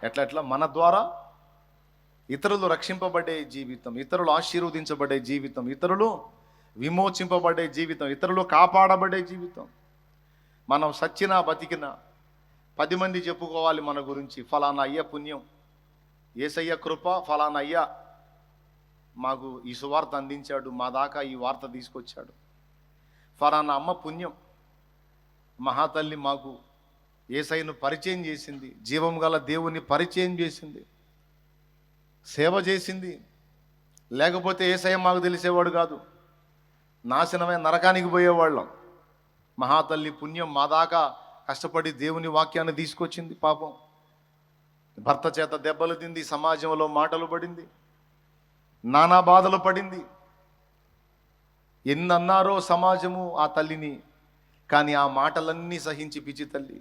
ఎట్లా మన ద్వారా ఇతరులు రక్షింపబడే జీవితం, ఇతరులు ఆశీర్వదించబడే జీవితం, ఇతరులు విమోచింపబడే జీవితం, ఇతరులు కాపాడబడే జీవితం. మనం సచ్చినా బతికినా 10 మంది చెప్పుకోవాలి మన గురించి. ఫలానా అయ్య పుణ్యం, యేసయ్య కృప, ఫలానా అయ్య మాకు ఈ సువార్త అందించాడు, మా దాకా ఈ వార్త తీసుకొచ్చాడు. ఫలానా అమ్మ పుణ్యం, మహాతల్లి మాకు యేసయ్యను పరిచయం చేసింది, జీవం గల దేవుని పరిచయం చేసింది, సేవ చేసింది. లేకపోతే యేసయ్య మాకు తెలిసేవాడు కాదు, నాశనమైన నరకానికి పోయేవాళ్ళం. మహాతల్లి పుణ్యం మా దాకా కష్టపడి దేవుని వాక్యాన్ని తీసుకొచ్చింది. పాపం భర్త చేత దెబ్బలు తింది, సమాజంలో మాటలు పడింది, నానా బాధలు పడింది. ఎన్నన్నారో సమాజము ఆ తల్లిని, కానీ ఆ మాటలన్నీ సహించి పిచ్చి తల్లి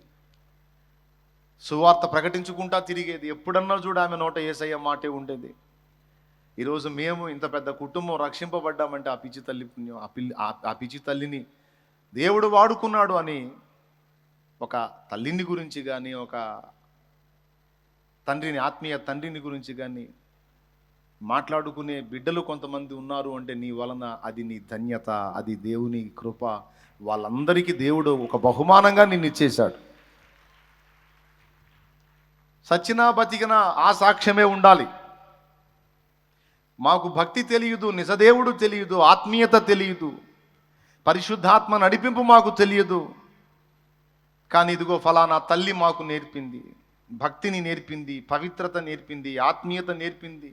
సువార్త ప్రకటించుకుంటా తిరిగేది. ఎప్పుడన్నా చూడు ఆమె నోట యేసయ్య మాటే ఉండేది. ఈరోజు మేము ఇంత పెద్ద కుటుంబం రక్షింపబడ్డామంటే ఆ పిచ్చి తల్లి పుణ్యం. ఆ పిచ్చి తల్లిని దేవుడు వాడుకున్నాడు అని ఒక తల్లిని గురించి కానీ, ఒక తండ్రిని, ఆత్మీయ తండ్రిని గురించి కానీ మాట్లాడుకునే బిడ్డలు కొంతమంది ఉన్నారు అంటే నీ వలన అది నీ ధన్యత, అది దేవుని కృప. వాళ్ళందరికీ దేవుడు ఒక బహుమానంగా నిన్ను ఇచ్చేశాడు. సచ్చినా బతికినా ఆ సాక్ష్యమే ఉండాలి. మాకు భక్తి తెలియదు, నిజదేవుడు తెలియదు, ఆత్మీయత తెలియదు, పరిశుద్ధాత్మ నడిపింపు మాకు తెలియదు. కానీ ఇదిగో ఫలానా తల్లి మాకు నేర్పింది, భక్తిని నేర్పింది, పవిత్రత నేర్పింది, ఆత్మీయత నేర్పింది,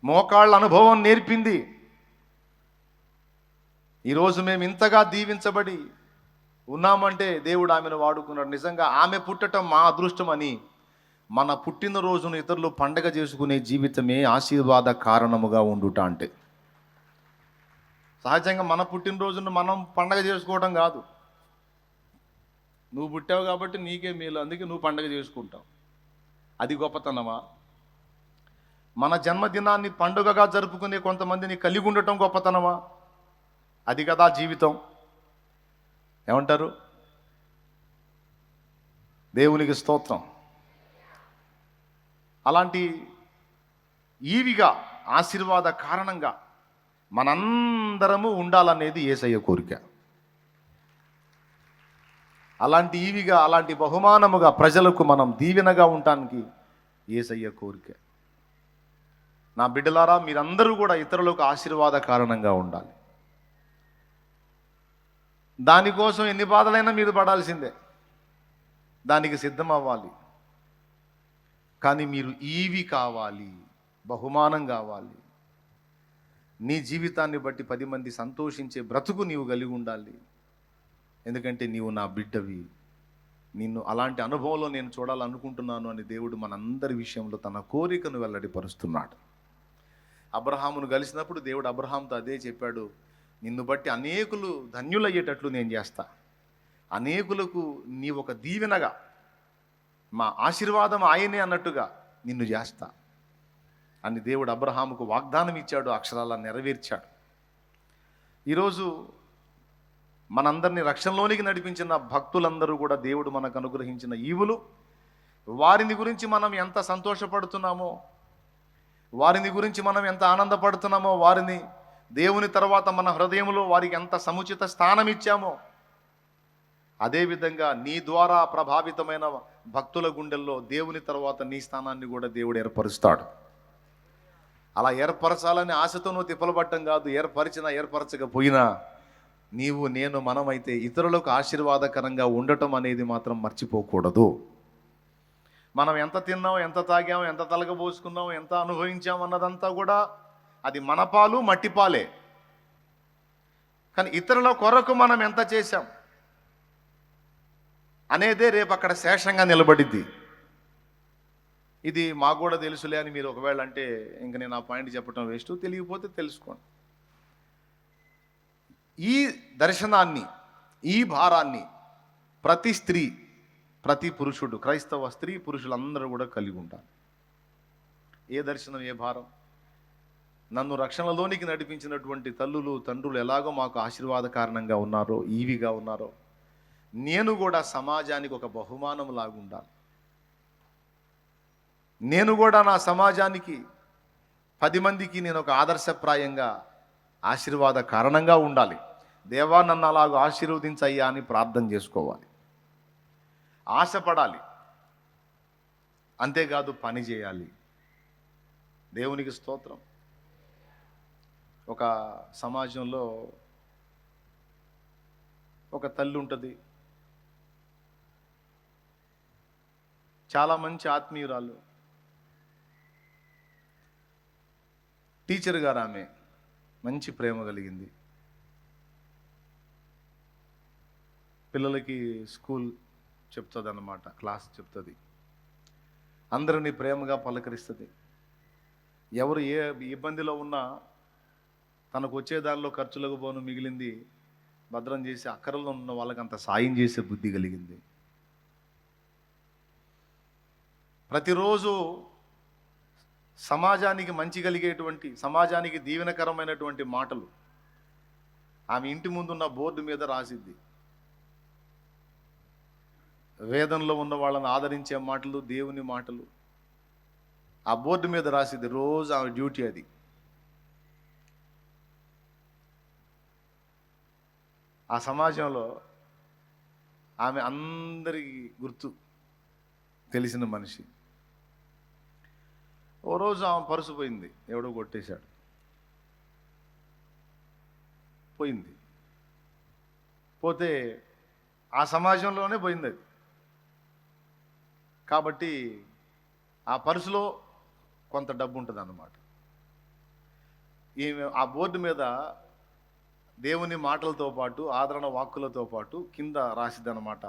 మోకాళ్ళ అనుభవం నేర్పింది. ఈరోజు మేము ఇంతగా దీవించబడి ఉన్నామంటే దేవుడు ఆమెను వాడుకున్నాడు. నిజంగా ఆమె పుట్టడం మా అదృష్టం అని మన పుట్టినరోజును ఇతరులు పండగ చేసుకునే జీవితమే ఆశీర్వాద కారణముగా ఉండుట. అంటే సహజంగా మన పుట్టినరోజును మనం పండగ చేసుకోవడం కాదు. నువ్వు పుట్టావు కాబట్టి నీకే మేలు, అందుకే నువ్వు పండగ చేసుకుంటావు. అది గొప్పతనమా? మన జన్మదినాన్ని పండుగగా జరుపుకునే కొంతమందిని కలిగి ఉండటం గొప్పతనమా? అది కదా జీవితం. ఏమంటారు? దేవునికి స్తోత్రం. అలాంటి ఈవిగా ఆశీర్వాద కారణంగా మనందరము ఉండాలనేది యేసయ్య కోరిక. అలాంటి ఈవిగా, అలాంటి బహుమానముగా ప్రజలకు మనం దీవెనగా ఉండటానికి యేసయ్య కోరిక. నా బిడ్డలారా, మీరందరూ కూడా ఇతరులకు ఆశీర్వాద కారణంగా ఉండాలి. దానికోసం ఎన్ని బాధలైనా మీరు పడాల్సిందే, దానికి సిద్ధం అవ్వాలి. కానీ మీరు ఈవి కావాలి, బహుమానం కావాలి. నీ జీవితాన్ని బట్టి 10 మంది సంతోషించే బ్రతుకు నీవు కలిగి ఉండాలి. ఎందుకంటే నీవు నా బిడ్డవి, నిన్ను అలాంటి అనుభవంలో నేను చూడాలనుకుంటున్నాను అని దేవుడు మనందరి విషయంలో తన కోరికను వెల్లడిపరుస్తున్నాడు. అబ్రహామును కలిసినప్పుడు దేవుడు అబ్రహాంతో అదే చెప్పాడు, నిన్ను బట్టి అనేకులు ధన్యులయ్యేటట్లు నేను చేస్తా, అనేకులకు నీ ఒక దీవెనగా, మా ఆశీర్వాదం ఆయనే అన్నట్టుగా నిన్ను చేస్తా అని దేవుడు అబ్రహాముకు వాగ్దానం ఇచ్చాడు, అక్షరాల నెరవేర్చాడు. ఈరోజు మనందరినీ రక్షణలోనికి నడిపించిన భక్తులందరూ కూడా దేవుడు మనకు అనుగ్రహించిన ఈవులు. వారిని గురించి మనం ఎంత సంతోషపడుతున్నామో, వారిని గురించి మనం ఎంత ఆనందపడుతున్నామో, వారిని దేవుని తర్వాత మన హృదయంలో వారికి ఎంత సముచిత స్థానం ఇచ్చామో, అదేవిధంగా నీ ద్వారా ప్రభావితమైన భక్తుల గుండెల్లో దేవుని తర్వాత నీ స్థానాన్ని కూడా దేవుడు ఏర్పరుస్తాడు. అలా ఏర్పరచాలని ఆశతో నువ్వు తిప్పలబట్టం కాదు. ఏర్పరచకపోయినా నీవు, నేను, మనమైతే ఇతరులకు ఆశీర్వాదకరంగా ఉండటం అనేది మాత్రం మర్చిపోకూడదు. మనం ఎంత తిన్నాం, ఎంత తాగాం, ఎంత తలగబోసుకున్నాం, ఎంత అనుభవించాం అన్నదంతా కూడా అది మన పాలు, మట్టి పాలే. కానీ ఇతరుల కొరకు మనం ఎంత చేశాం అనేదే రేపు అక్కడ శేషంగా నిలబడిద్ది. ఇది మాకు కూడా తెలుసులే అని మీరు ఒకవేళ అంటే ఇంక నేను ఆ పాయింట్ చెప్పడం వేస్ట్. తెలియకపోతే తెలుసుకోండి. ఈ దర్శనాన్ని, ఈ భారాన్ని ప్రతి స్త్రీ, ప్రతి పురుషుడు, క్రైస్తవ స్త్రీ పురుషులందరూ కూడా కలిగి ఉంటారు. ఏ దర్శనం, ఏ భారం? నన్ను రక్షణలోనికి నడిపించినటువంటి తల్లులు, తండ్రులు ఎలాగో మాకు ఆశీర్వాద కారణంగా ఉన్నారో, ఈవిగా ఉన్నారో, నేను కూడా సమాజానికి ఒక బహుమానం లాగా ఉండాలి. నేను కూడా నా సమాజానికి 10 మందికి నేను ఒక ఆదర్శప్రాయంగా ఆశీర్వాద కారణంగా ఉండాలి. దేవా నన్ను అలాగ ఆశీర్వదించయ్యా అని ప్రార్థన చేసుకోవాలి, ఆశపడాలి. అంతేకాదు పని చేయాలి. దేవునికి స్తోత్రం. ఒక సమాజంలో ఒక తల్లి ఉంటుంది, చాలా మంచి ఆత్మీయురాలు, టీచర్ గారు. ఆమె మంచి ప్రేమ కలిగింది. పిల్లలకి స్కూల్ చెప్తుంది అన్నమాట, క్లాస్ చెప్తుంది, అందరినీ ప్రేమగా పలకరిస్తుంది. ఎవరు ఏ ఇబ్బందిలో ఉన్నా తనకు వచ్చే దానిలో ఖర్చులకు పోను మిగిలింది భద్రం చేసి అక్కరలో ఉన్న వాళ్ళకి అంత సాయం చేసే బుద్ధి కలిగింది. ప్రతిరోజు సమాజానికి మంచి కలిగేటువంటి, సమాజానికి దీవెనకరమైనటువంటి మాటలు ఆమె ఇంటి ముందున్న బోర్డు మీద రాసిద్ది. వేదంలో ఉన్న వాళ్ళని ఆదరించే మాటలు, దేవుని మాటలు ఆ బోర్డు మీద రాసిద్ది. రోజు ఆమె డ్యూటీ అది. ఆ సమాజంలో ఆమె అందరికీ గుర్తు తెలిసిన మనిషి. ఓ రోజు ఆమె పర్సు పోయింది, ఎవడో కొట్టేశాడు, పోయింది. పోతే ఆ సమాజంలోనే పోయింది అది. కాబట్టి ఆ పర్సులో కొంత డబ్బు ఉంటుంది అన్నమాట. ఈమె ఆ బోర్డు మీద దేవుని మాటలతో పాటు, ఆదరణ వాక్కులతో పాటు కింద రాసిద్ది అన్నమాట,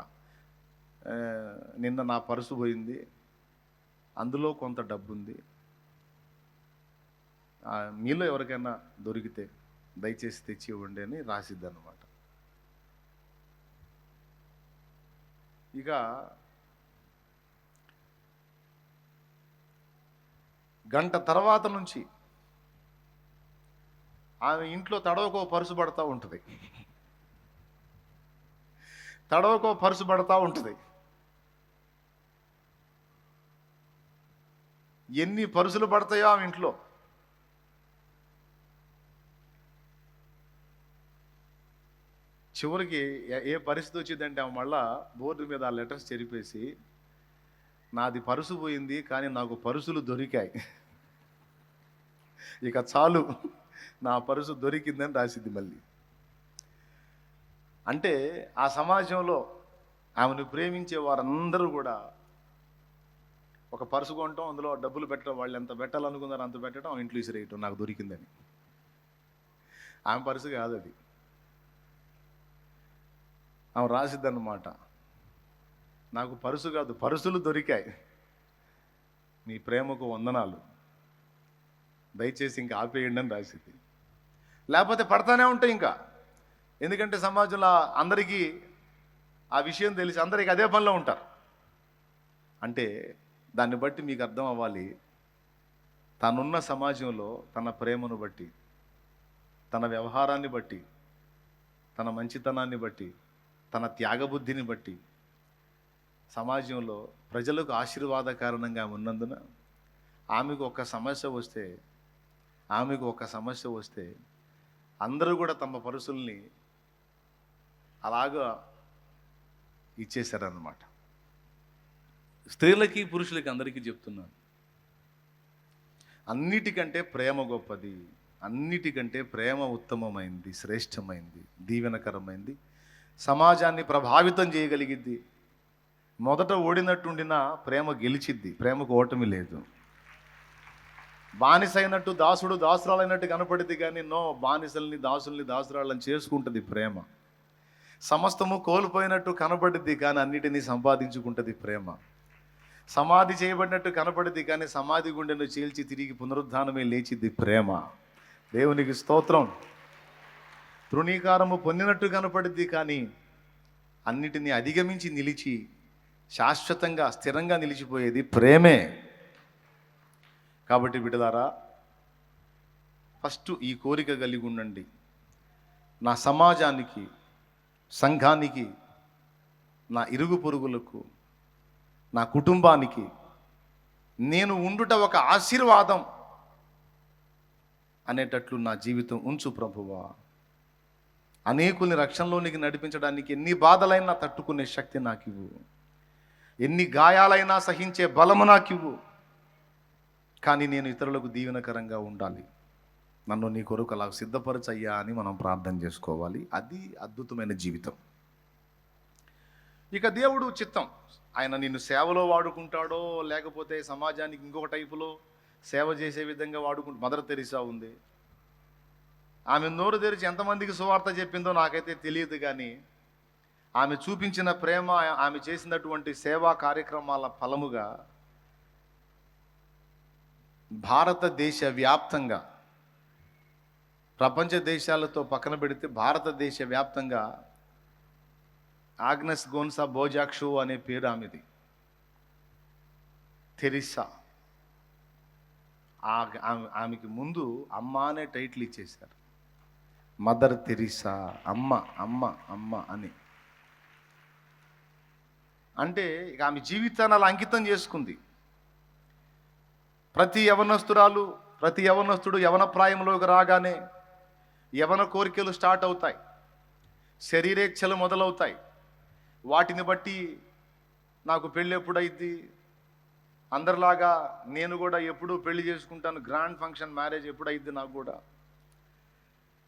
నిన్న నా పర్సు పోయింది, అందులో కొంత డబ్బు ఉంది, మీలో ఎవరికైనా దొరికితే దయచేసి తెచ్చి ఇవ్వండి అని రాసిద్ది అన్నమాట. ఇక గంట తర్వాత నుంచి ఆమె ఇంట్లో తడవకో పరుసు పడతా ఉంటుంది, తడవకో పరుసు పడతా ఉంటుంది. ఎన్ని పరుసులు పడతాయో ఆమె ఇంట్లో. చివరికి ఏ పరిస్థితి వచ్చిందంటే ఆమె మళ్ళా బోర్డు మీద ఆ లెటర్స్ చెరిపేసి, నాది పరుసు పోయింది కానీ నాకు పరుసులు దొరికాయి, ఇక చాలు, నా పరుసు దొరికిందని రాసిద్ది మళ్ళీ. అంటే ఆ సమాజంలో ఆమెను ప్రేమించే వారందరూ కూడా ఒక పరుసు కొనటం, అందులో డబ్బులు పెట్టడం, వాళ్ళు ఎంత పెట్టాలనుకున్నారో అంత పెట్టడం, ఇంట్లో ఇసిరేయటం, నాకు దొరికిందని. ఆమె పరుసు కాదు అది. ఆమె రాసిద్దన్నమాట, నాకు పరుసు కాదు పరుసులు దొరికాయి, మీ ప్రేమకు వందనాలు, దయచేసి ఇంకా ఆపేయండి అని రాసింది. లేకపోతే పడతానే ఉంటాయి ఇంకా. ఎందుకంటే సమాజంలో అందరికీ ఆ విషయం తెలిసి అందరికీ అదే పనిలో ఉంటారు. అంటే దాన్ని బట్టి మీకు అర్థం అవ్వాలి, తనున్న సమాజంలో తన ప్రేమను బట్టి, తన వ్యవహారాన్ని బట్టి, తన మంచితనాన్ని బట్టి, తన త్యాగబుద్ధిని బట్టి సమాజంలో ప్రజలకు ఆశీర్వాద కారణంగా ఉన్నందున ఆమెకు ఒక సమస్య వస్తే అందరూ కూడా తమ పరుసుల్ని అలాగా ఇచ్చేశారన్నమాట. స్త్రీలకి పురుషులకి అందరికీ చెప్తున్నాను, అన్నిటికంటే ప్రేమ గొప్పది, అన్నిటికంటే ప్రేమ ఉత్తమమైంది, శ్రేష్టమైంది, దీవెనకరమైంది, సమాజాన్ని ప్రభావితం చేయగలిగిద్ది. మొదట ఓడినట్టుండినా ప్రేమ గెలిచిద్ది, ప్రేమకు ఓటమి లేదు. బానిసైనట్టు దాసుడు దాసురాలైనట్టు కనపడిద్ది కానీ బానిసల్ని దాసురాళ్ళని చేసుకుంటుంది ప్రేమ. సమస్తము కోల్పోయినట్టు కనపడిద్ది కానీ అన్నిటినీ సంపాదించుకుంటుంది ప్రేమ. సమాధి చేయబడినట్టు కనపడిద్ది కానీ సమాధి గుండెను చీల్చి తిరిగి పునరుద్ధానమే లేచిద్ది ప్రేమ. దేవునికి స్తోత్రం. తృణీకారము పొందినట్టు కనపడిద్ది కానీ అన్నిటినీ అధిగమించి నిలిచి శాశ్వతంగా స్థిరంగా నిలిచిపోయేది ప్రేమే. కాబట్టి బిడ్డలారా, ఫస్ట్ ఈ కోరిక కలిగి ఉండండి, నా సమాజానికి, సంఘానికి, నా ఇరుగు పొరుగులకు, నా కుటుంబానికి నేను ఉండుట ఒక ఆశీర్వాదం అనేటట్లు నా జీవితం ఉంచు ప్రభువా. అనేకుల్ని రక్షణలోనికి నడిపించడానికి ఎన్ని బాధలైనా తట్టుకునే శక్తి నాకు ఇవ్వు, ఎన్ని గాయాలైనా సహించే బలము నాకు ఇవ్వు. కానీ నేను ఇతరులకు దీవెనకరంగా ఉండాలి. నన్ను నీ కొరకు అలా సిద్ధపరచయ్యా అని మనం ప్రార్థన చేసుకోవాలి. అది అద్భుతమైన జీవితం. ఇక దేవుడు చిత్తం, ఆయన నిన్ను సేవలో వాడుకుంటాడో లేకపోతే సమాజానికి ఇంకొక టైపులో సేవ చేసే విధంగా మదర్ తెరీసా ఉంది. ఆమె నోరు తెరిచి ఎంతమందికి సువార్త చెప్పిందో నాకైతే తెలియదు, కానీ ఆమె చూపించిన ప్రేమ, ఆమె చేసినటువంటి సేవా కార్యక్రమాల ఫలముగా భారతదేశ వ్యాప్తంగా, ప్రపంచ దేశాలతో పక్కన పెడితే భారతదేశ వ్యాప్తంగా ఆగ్నెస్ గోన్సా బోజాక్షు అనే పేరు ఆమెది. తెరిసా. ఆమెకి ముందు అమ్మ అనే టైటిల్ ఇచ్చేశారు. మదర్ తెరీసా, అమ్మ అమ్మ అమ్మ అని. అంటే ఇక ఆమె జీవితాన్ని అలా అంకితం చేసుకుంది. ప్రతి యవనస్తుడు యవన ప్రాయంలోకి రాగానే యవన కోరికలు స్టార్ట్ అవుతాయి, శరీరేచ్ఛలు మొదలవుతాయి. వాటిని బట్టి నాకు పెళ్ళి ఎప్పుడైద్ది, అందరిలాగా నేను కూడా ఎప్పుడు పెళ్లి చేసుకుంటాను, గ్రాండ్ ఫంక్షన్ మ్యారేజ్ ఎప్పుడైద్ది,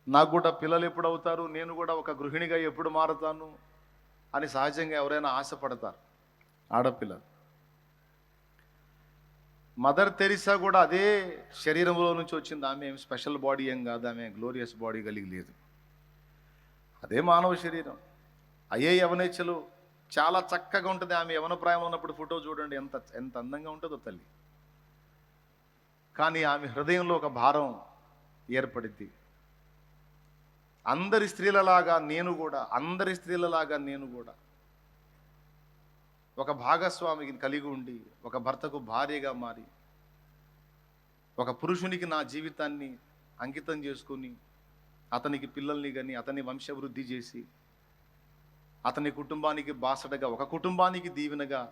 నాకు కూడా పిల్లలు ఎప్పుడు అవుతారు, నేను కూడా ఒక గృహిణిగా ఎప్పుడు మారుతాను అని సహజంగా ఎవరైనా ఆశపడతారు ఆడపిల్లలు. మదర్ తెరీసా కూడా అదే శరీరంలో నుంచి వచ్చింది. ఆమె ఏం స్పెషల్ బాడీ ఏం కాదు, ఆమె గ్లోరియస్ బాడీ కలిగి లేదు. అదే మానవ శరీరం, అయ్యే యవనేచ్ఛలు. చాలా చక్కగా ఉంటుంది ఆమె యవన ప్రాయంలో ఉన్నప్పుడు. ఫోటో చూడండి, ఎంత అందంగా ఉంటుందో తల్లి. కానీ ఆమె హృదయంలో ఒక భారం ఏర్పడింది. అందరి స్త్రీలలాగా నేను కూడా ఒక భాగస్వామిని కలిగి ఉండి, ఒక భర్తకు భార్యగా మారి, ఒక పురుషునికి నా జీవితాన్ని అంకితం చేసుకుని, అతనికి పిల్లల్ని కానీ అతని వంశవృద్ధి చేసి, అతని కుటుంబానికి బాసటగా, ఒక కుటుంబానికి దీవెనగా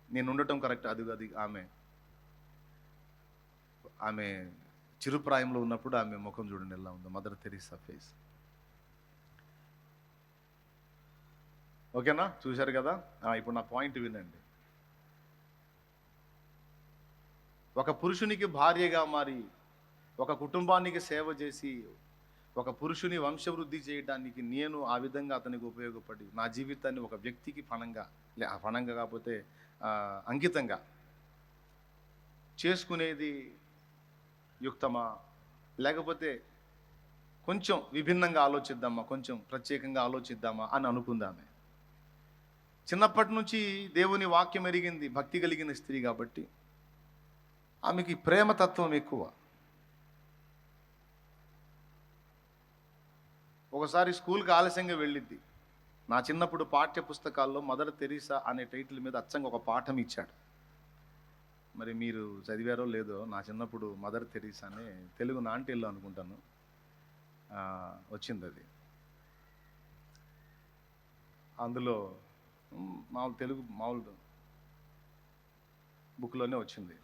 నేను ఉండటం కరెక్ట్. అది ఆమె చిరుప్రాయంలో ఉన్నప్పుడు ఆమె ముఖం చూడండి ఎలా ఉందో, మదర్ తెరీసా ఫేస్. ఓకేనా, చూశారు కదా. ఇప్పుడు నా పాయింట్ వినండి. ఒక పురుషునికి భార్యగా మారి, ఒక కుటుంబానికి సేవ చేసి, ఒక పురుషుని వంశవృద్ధి చేయడానికి నేను ఆ విధంగా అతనికి ఉపయోగపడి, నా జీవితాన్ని ఒక వ్యక్తికి పణంగా కాకపోతే అంకితంగా చేసుకునేది యుక్తమా, లేకపోతే కొంచెం విభిన్నంగా ఆలోచిద్దామా, కొంచెం ప్రత్యేకంగా ఆలోచిద్దామా అని అనుకుందామే. చిన్నప్పటి నుంచి దేవుని వాక్యం ఎరిగింది, భక్తి కలిగిన స్త్రీ కాబట్టి ఆమెకి ప్రేమతత్వం ఎక్కువ. ఒకసారి స్కూల్కి ఆలస్యంగా వెళ్ళిద్ది. నా చిన్నప్పుడు పాఠ్య పుస్తకాల్లో మదర్ తెరీసా అనే టైటిల్ మీద అచ్చంగా ఒక పాఠం ఇచ్చాడు. మరి మీరు చదివారో లేదో, నా చిన్నప్పుడు మదర్ తెరీసా అనే తెలుగు నాంటిల్లో అనుకుంటాను వచ్చింది. అది అందులో మామూలు బుక్లోనే వచ్చింది.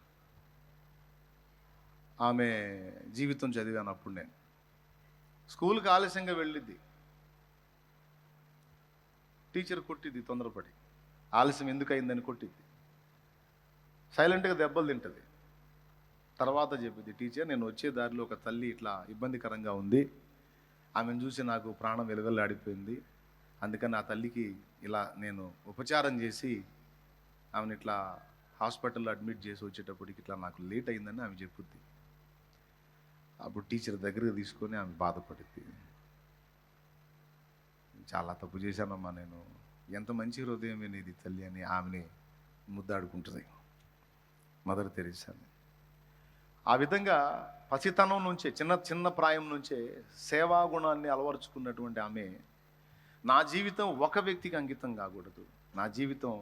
ఆమె జీవితం చదివాను అప్పుడు. నేను స్కూల్కి ఆలస్యంగా వెళ్ళిద్ది. టీచర్ కొట్టిద్ది తొందరపడి, ఆలస్యం ఎందుకు అయిందని కొట్టిద్ది. సైలెంట్గా దెబ్బలు తింటుంది. తర్వాత చెప్పింది, టీచర్ నేను వచ్చే దారిలో ఒక తల్లి ఇట్లా ఇబ్బందికరంగా ఉంది, ఆమెను చూసి నాకు ప్రాణం వెలువెల్లాడిపోయింది, అందుకని ఆ తల్లికి ఇలా నేను ఉపచారం చేసి ఆమెను ఇట్లా హాస్పిటల్లో అడ్మిట్ చేసి వచ్చేటప్పటికి ఇట్లా నాకు లేట్ అయిందని ఆమె చెప్పుద్ది. అప్పుడు టీచర్ దగ్గరకు తీసుకొని ఆమె బాధపడింది. చాలా తప్పు చేశానమ్మా నేను, ఎంత మంచి హృదయం ఇది తల్లి అని ఆమెని ముద్దాడుకుంటుంది మదర్ తెరీసాని. ఆ విధంగా పసితనం నుంచే, చిన్న ప్రాయం నుంచే సేవా గుణాన్ని అలవరుచుకున్నటువంటి ఆమె, నా జీవితం ఒక వ్యక్తికి అంకితం కాకూడదు, నా జీవితం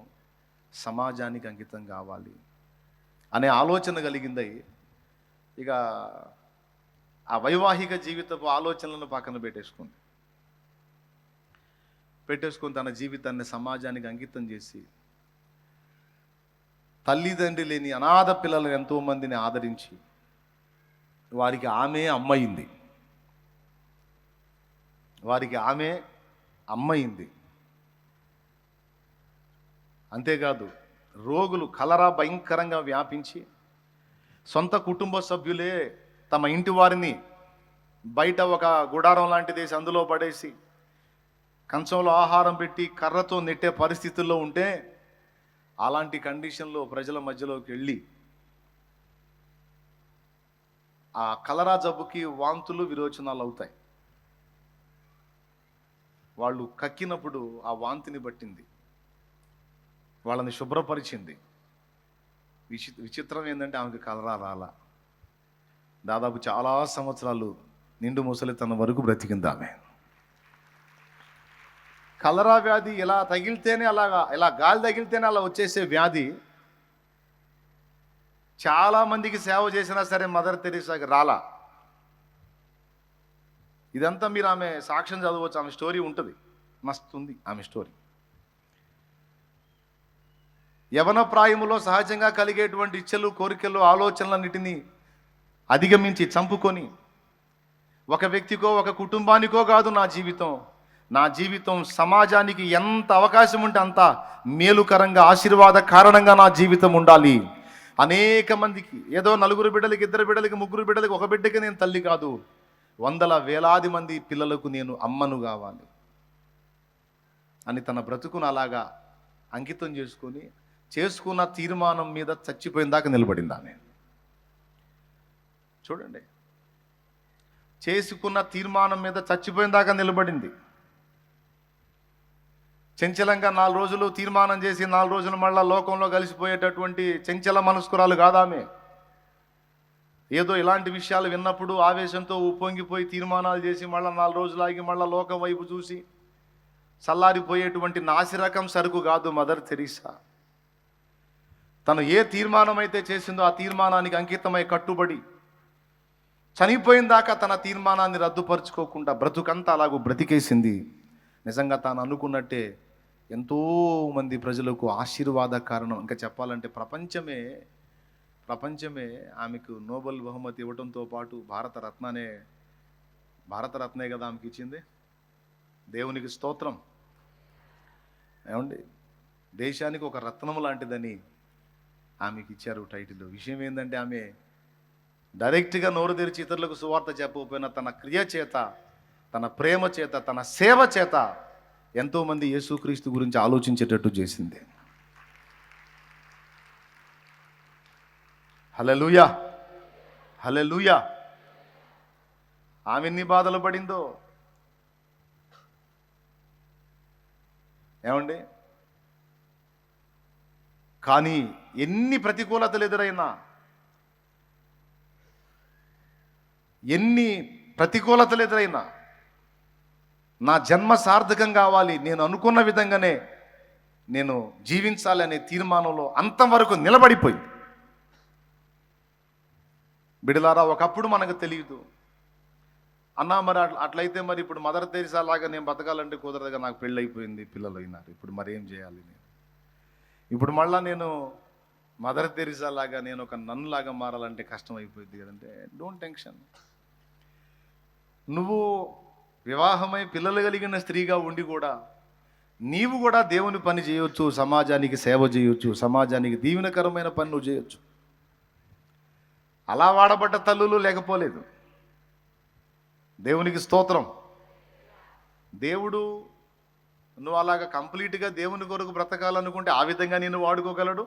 సమాజానికి అంకితం కావాలి అనే ఆలోచన కలిగింది. ఇక ఆ వైవాహిక జీవితపు ఆలోచనలను పక్కన పెట్టేసుకుని తన జీవితాన్ని సమాజానికి అంకితం చేసి తల్లిదండ్రి లేని అనాథ పిల్లలను ఎంతోమందిని ఆదరించి వారికి ఆమె అమ్మయింది. వారికి ఆమె అమ్మయింది. అంతేకాదు, రోగులు కలరా భయంకరంగా వ్యాపించి సొంత కుటుంబ సభ్యులే తమ ఇంటి వారిని బయట ఒక గుడారం లాంటిదేసి అందులో పడేసి కంచంలో ఆహారం పెట్టి కర్రతో నెట్టే పరిస్థితుల్లో ఉంటే అలాంటి కండిషన్లో ప్రజల మధ్యలోకి వెళ్ళి ఆ కలరా జబ్బుకి వాంతులు విరోచనాలు అవుతాయి. వాళ్ళు కక్కినప్పుడు ఆ వాంతిని పట్టింది, వాళ్ళని శుభ్రపరిచింది. విచిత్రం ఏంటంటే ఆమెకు కలరా రాలా. దాదాపు చాలా సంవత్సరాలు నిండు ముసలితనం వరకు బ్రతికింది ఆమె. కలరా వ్యాధి ఇలా తగిలితేనే ఇలా గాలి తగిలితేనే అలా వచ్చేసే వ్యాధి చాలామందికి సేవ చేసినా సరే మదర్ తెరీసాకి రాలా. ఇదంతా మీరు ఆమె సాక్ష్యం చదవచ్చు, ఆమె స్టోరీ ఉంటుంది, మస్తు ఉంది ఆమె స్టోరీ. యవన ప్రాయములో సహజంగా కలిగేటువంటి ఇచ్చలు, కోరికలు, ఆలోచనలన్నిటినీ అధిగమించి చంపుకొని ఒక వ్యక్తికో ఒక కుటుంబానికో కాదు నా జీవితం సమాజానికి ఎంత అవకాశం ఉంటే అంత మేలుకరంగా, ఆశీర్వాద కారణంగా నా జీవితం ఉండాలి. అనేక మందికి, ఏదో 4 బిడ్డలకి, 2 బిడ్డలకి, 3 బిడ్డలకి, ఒక బిడ్డకి నేను తల్లి కాదు, వందల వేలాది మంది పిల్లలకు నేను అమ్మను కావాలి అని తన బ్రతుకును అలాగా అంకితం చేసుకున్న తీర్మానం మీద చచ్చిపోయిన దాకా నిలబడింది ఆమె. చూడండి, చేసుకున్న తీర్మానం మీద చచ్చిపోయిన దాకా నిలబడింది. చంచలంగా 4 రోజులు తీర్మానం చేసి 4 రోజులు మళ్ళా లోకంలో కలిసిపోయేటటువంటి చంచల మనస్కురాలు కాదామె. ఏదో ఇలాంటి విషయాలు విన్నప్పుడు ఆవేశంతో ఉప్పొంగిపోయి తీర్మానాలు చేసి మళ్ళీ 4 రోజులు ఆగి మళ్ళీ లోకం వైపు చూసి చల్లారిపోయేటువంటి నాసిరకం సరుకు కాదు మదర్ తెరీసా. తను ఏ తీర్మానం అయితే చేసిందో ఆ తీర్మానానికి అంకితమై కట్టుబడి చనిపోయిన దాకా తన తీర్మానాన్ని రద్దుపరుచుకోకుండా బ్రతుకంతా అలాగూ బ్రతికేసింది. నిజంగా తాను అనుకున్నట్టే ఎంతోమంది ప్రజలకు ఆశీర్వాద కారణం. ఇంకా చెప్పాలంటే ప్రపంచమే ఆమెకు నోబెల్ బహుమతి ఇవ్వడంతో పాటు భారతరత్నే కదా ఆమెకి ఇచ్చింది. దేవునికి స్తోత్రం. ఏమండి, దేశానికి ఒక రత్నం లాంటిదని ఆమెకి ఇచ్చారు టైటిల్. విషయం ఏంటంటే ఆమె డైరెక్ట్గా నోరు తెరిచి ఇతరులకు సువార్త చెప్పకపోయినా తన క్రియ చేత, తన ప్రేమ చేత, తన సేవ చేత ఎంతోమంది యేసుక్రీస్తు గురించి ఆలోచించేటట్టు చేసింది. హల్లెలూయా, హల్లెలూయా. ఆమె ఎన్ని బాధలు పడిందో ఏమండి. కానీ ఎన్ని ప్రతికూలతలు ఎదురైనా నా జన్మ సార్థకం కావాలి, నేను అనుకున్న విధంగానే నేను జీవించాలి అనే తీర్మానంలో అంతవరకు నిలబడిపోయింది. బిడలారా, ఒకప్పుడు మనకు తెలియదు అన్నా, మరి అట్లయితే మరి ఇప్పుడు మదర్ తెరీసా లాగా నేను బతకాలంటే కుదరదుగా, నాకు పెళ్ళి అయిపోయింది, పిల్లలు అయినారు, ఇప్పుడు మరి ఏం చేయాలి నేను? ఇప్పుడు మళ్ళా నేను మదర్ తెరీసా లాగా నేను ఒక నన్నులాగా మారాలంటే కష్టం అయిపోయింది కదంటే, డోంట్ టెన్షన్. నువ్వు వివాహమై పిల్లలు కలిగిన స్త్రీగా ఉండి కూడా నీవు కూడా దేవుని పని చేయొచ్చు, సమాజానికి సేవ చేయొచ్చు, సమాజానికి దీవెనకరమైన పని నువ్వు చేయొచ్చు. అలా వాడబడ్డ తల్లులు లేకపోలేదు. దేవునికి స్తోత్రం. దేవుడు నువ్వు అలాగా కంప్లీట్గా దేవుని కొరకు బ్రతకాలనుకుంటే ఆ విధంగా నేను వాడుకోగలడు.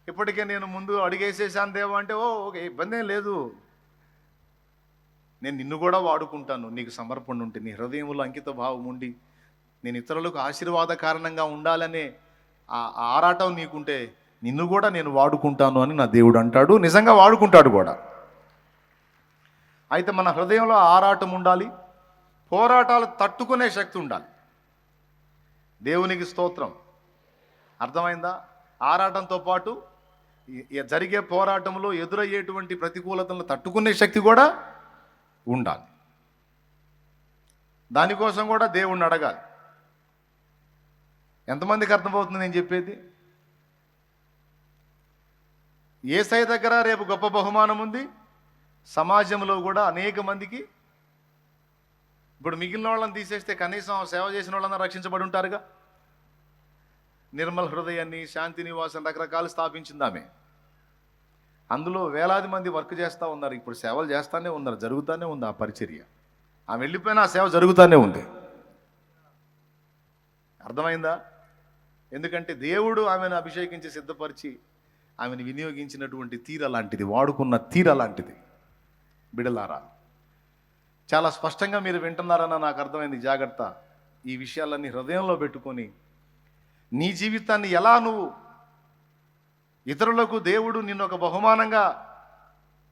ఇప్పటికే నేను ముందు అడిగేసేసాను దేవా అంటే, ఓకే, ఇబ్బంది ఏం లేదు, నేను నిన్ను కూడా వాడుకుంటాను. నీకు సమర్పణ ఉంటే, నీ హృదయంలో అంకిత భావం ఉండి నేను ఇతరులకు ఆశీర్వాద కారణంగా ఉండాలనే ఆ ఆరాటం నీకుంటే నిన్ను కూడా నేను వాడుకుంటాను అని నా దేవుడు అంటాడు. నిజంగా వాడుకుంటాడు కూడా. అయితే మన హృదయంలో ఆరాటం ఉండాలి, పోరాటాలు తట్టుకునే శక్తి ఉండాలి. దేవునికి స్తోత్రం. అర్థమైందా? ఆరాటంతో పాటు జరిగే పోరాటంలో ఎదురయ్యేటువంటి ప్రతికూలతలను తట్టుకునే శక్తి కూడా ఉండాలి. దానికోసం కూడా దేవుణ్ణి అడగాలి. ఎంతమందికి అర్థమవుతుంది నేను చెప్పేది? యేసయ్య దగ్గర రేపు గొప్ప బహుమానం ఉంది. సమాజంలో కూడా అనేక మందికి, ఇప్పుడు మిగిలిన వాళ్ళని తీసేస్తే కనీసం సేవ చేసిన వాళ్ళని రక్షించబడి ఉంటారుగా. నిర్మల్ హృదయాన్ని, శాంతి నివాసం రకరకాలు స్థాపించింది ఆమె. అందులో వేలాది మంది వర్క్ చేస్తూ ఉన్నారు. ఇప్పుడు సేవలు చేస్తూనే ఉన్నారు, జరుగుతూనే ఉంది ఆ పరిచర్య. ఆమె వెళ్ళిపోయినా ఆ సేవ జరుగుతూనే ఉంది. అర్థమైందా? ఎందుకంటే దేవుడు ఆమెను అభిషేకించి సిద్ధపరిచి ఆమెను వినియోగించినటువంటి తీర లాంటిది, వాడుకున్న తీర లాంటిది. బిడలారా, చాలా స్పష్టంగా మీరు వింటున్నారన్న నాకు అర్థమైంది. జాగ్రత్త. ఈ విషయాలన్నీ హృదయంలో పెట్టుకొని నీ జీవితాన్ని ఎలా నువ్వు ఇతరులకు దేవుడు నిన్ను ఒక బహుమానంగా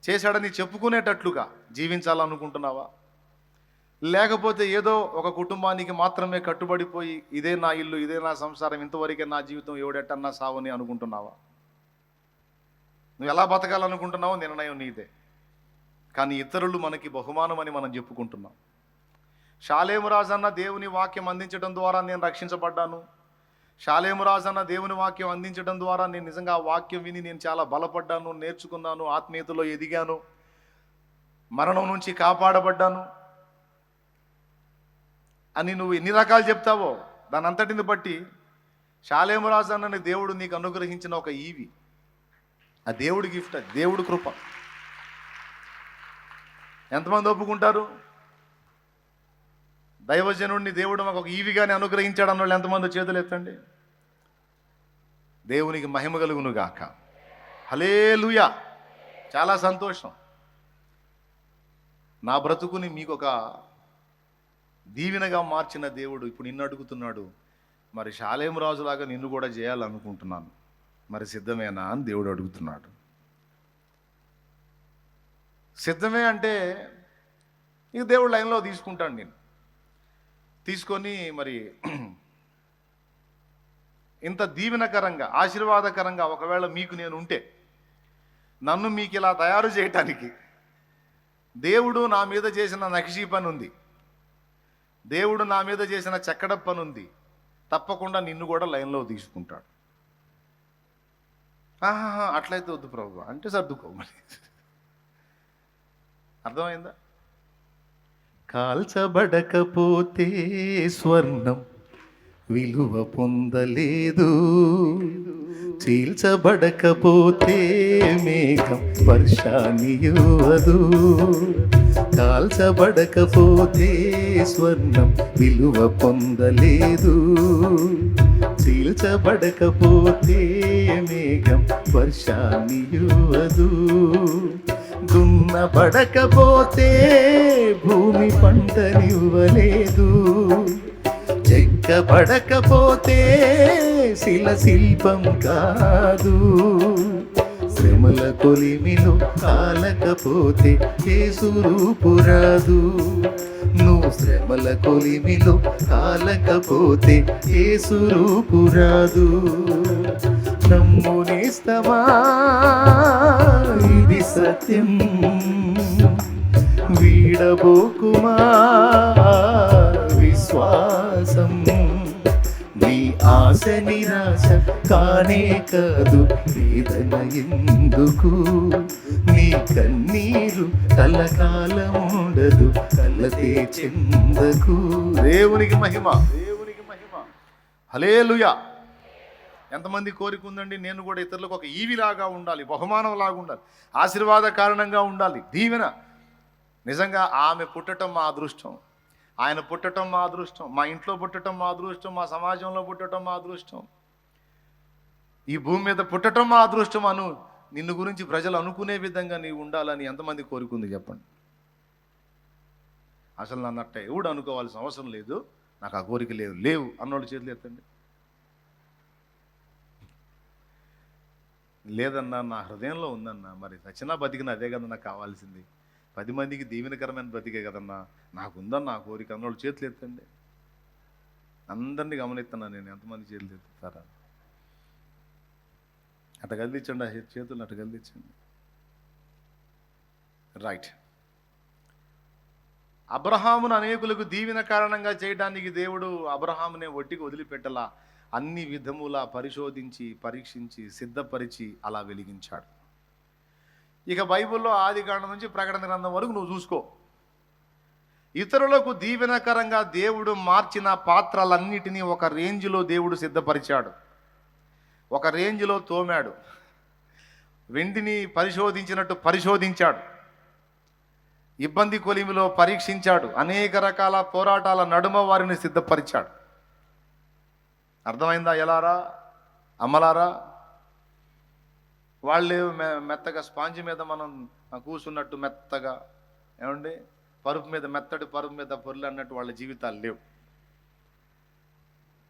చేశాడని చెప్పుకునేటట్లుగా జీవించాలనుకుంటున్నావా? లేకపోతే ఏదో ఒక కుటుంబానికి మాత్రమే కట్టుబడిపోయి ఇదే నా ఇల్లు, ఇదే నా సంసారం, ఇంతవరకే నా జీవితం, ఎవడెట్టన్నా సావని అనుకుంటున్నావా? నువ్వు ఎలా బతకాలనుకుంటున్నావో నిర్ణయం నీదే. కానీ ఇతరులు మనకి బహుమానం అని మనం చెప్పుకుంటున్నాం. షాలేము రాజన్న దేవుని వాక్యం అందించడం ద్వారా నేను రక్షించబడ్డాను. షాలేము రాజన్న దేవుని వాక్యం అందించడం ద్వారా నేను నిజంగా ఆ వాక్యం విని నేను చాలా బలపడ్డాను, నేర్చుకున్నాను, ఆత్మీయతలో ఎదిగాను, మరణం నుంచి కాపాడబడ్డాను అని నువ్వు ఎన్ని రకాలు చెప్తావో దాని అంతటిని బట్టి షాలేము రాజన్నని దేవుడు నీకు అనుగ్రహించిన ఒక ఈవి, ఆ దేవుడి గిఫ్ట్, అది దేవుడి కృప. ఎంతమంది ఒప్పుకుంటారు? దైవజనుడిని దేవుడు మాకు ఒక ఈవిగానే అనుగ్రహించాడు అన్న వాళ్ళు ఎంతమంది చేతులు ఎత్తండి. దేవునికి మహిమ కలుగును గాక. హల్లెలూయా. చాలా సంతోషం. నా బ్రతుకుని మీకు ఒక దీవెనగా మార్చిన దేవుడు ఇప్పుడు నిన్ను అడుగుతున్నాడు, మరి షాలేము రాజులాగా నిన్ను కూడా చేయాలనుకుంటున్నాను, మరి సిద్ధమేనా అని దేవుడు అడుగుతున్నాడు. సిద్ధమే అంటే ఇక దేవుడు లైన్లో తీసుకుంటాడు. నేను తీసుకొని మరి ఇంత దీవెనకరంగా, ఆశీర్వాదకరంగా ఒకవేళ మీకు నేను ఉంటే, నన్ను మీకు ఇలా తయారు చేయటానికి దేవుడు నా మీద చేసిన నక్షీ పని ఉంది, దేవుడు నా మీద చేసిన చెక్కడ పని ఉంది. తప్పకుండా నిన్ను కూడా లైన్లో తీసుకుంటాడు. అట్లయితే వద్దు ప్రభు అంటే సర్దుకో. మరి అర్థమైందా? కాల్చబడకపోతే స్వర్ణం విలువ పొందలేదు, చీల్చబడకపోతే మేఘం వర్షాన్నివ్వదు. కాల్చబడకపోతే స్వర్ణం విలువ పొందలేదు, చీల్చబడకపోతే మేఘం వర్షాన్నివ్వదు. దున్నబడకపోతే భూమి పంటనివ్వలేదు, చెక్కబడకపోతే శిల్పం కాదు. శ్రమల కొలిమిలో కాలకపోతే యేసు రూపు రాదు. నువ్వు శ్రమల కొలిమిలో కాలకపోతే యేసు రూపు రాదు. నమ్ము నేస్తమా, ఇది సత్యం, వీడబోకుమా విశ్వాసం. నీ ఆశ నిరాశ కానే కాదు, వేదన ఎందుకు? నీ కన్నీరు కలకాలం ఉండదు, కలతే చెందకు. దేవునికి మహిమ, దేవునికి మహిమ. హల్లెలూయా. ఎంతమంది కోరిక ఉందండి, నేను కూడా ఇతరులకు ఒక ఈవిలాగా ఉండాలి, బహుమానం లాగా ఉండాలి, ఆశీర్వాద కారణంగా ఉండాలి, దీవెన. నిజంగా ఆమె పుట్టడం మా అదృష్టం, ఆయన పుట్టడం మా అదృష్టం, మా ఇంట్లో పుట్టడం మా అదృష్టం, మా సమాజంలో పుట్టడం మా అదృష్టం, ఈ భూమి మీద పుట్టడం మా అదృష్టం. నిన్ను గురించి ప్రజలు అనుకునే విధంగా నీవు ఉండాలని ఎంతమంది కోరుకుంది చెప్పండి. అసలు నన్నట్ట ఎవడు అనుకోవాల్సిన అవసరం లేదు, నాకు ఆ కోరిక లేవు అన్నోళ్ళు చేతులు ఎత్తండి. లేదన్నా, నా హృదయంలో ఉందన్నా, మరి సచ్చినా బతికిన అదే కదన్నా కావాల్సింది, 10 మందికి దీవెనకరమైన బ్రతికే కదన్నా, నాకుందన్న ఆ కోరిక అన్నోళ్ళు చేతులు ఎత్తండి. అందరినీ గమనిస్తున్నా నేను, ఎంతమంది చేతులు ఎత్తుతారా? అట్ట కదిలించండి, ఆ చేతులు అట్ట కదిలించండి. రైట్. అబ్రహామును అనేకులకు దీవెన కారణంగా చేయడానికి దేవుడు అబ్రహామునే ఒట్టికి వదిలిపెట్టలా, అన్ని విధములా పరిశోధించి, పరీక్షించి, సిద్ధపరిచి అలా వెలిగించాడు. ఇక బైబిల్లో ఆది కాండం నుంచి ప్రకటన గ్రంథం వరకు నువ్వు చూసుకో. ఇతరులకు దీవెనకరంగా దేవుడు మార్చిన పాత్రలన్నిటినీ ఒక రేంజ్లో దేవుడు సిద్ధపరిచాడు, ఒక రేంజ్లో తోమాడు, వెండిని పరిశోధించినట్టు పరిశోధించాడు, ఇబ్బంది కొలిమిలో పరీక్షించాడు, అనేక రకాల పోరాటాల నడుమ వారిని సిద్ధపరిచాడు. అర్థమైందా? ఎలారా అమ్మలారా? వాళ్ళు మెత్తగా స్పాంజ్ మీద మనం కూర్చున్నట్టు మెత్తగా, ఏమండి, పరుపు మీద మెత్తడి పరుపు మీద పొర్లు అన్నట్టు వాళ్ళ జీవితాలు లేవు.